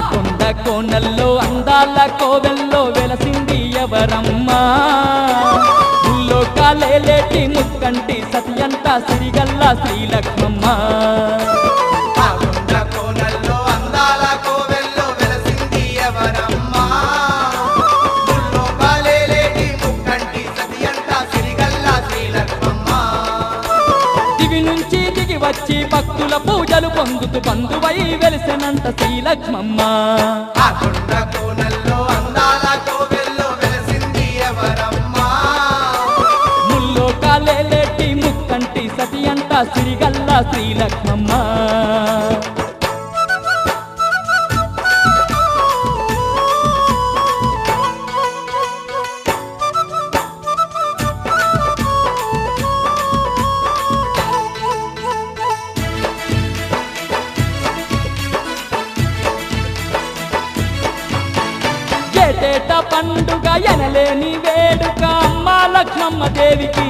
కొండ కోనల్లో అందాల కోవెల్లో వెలసింది ఎవరమ్మా ముల్లోకాలేటి ముక్కంటి సతియంట సిరిగల్ల శ్రీలక్ష్మమ్మ వచ్చి భక్తుల పూజలు పొందుతూ బంధువై వెలిసెనంట శ్రీలక్ష్మమ్మ ముల్లోకాలేటి ముక్కంటి సతి అంట సిరిగల్ల శ్రీలక్ష్మమ్మ ఏటేట పండుగ ఎనలేని వేడుక అమ్మ లక్ష్మమ్మ దేవికి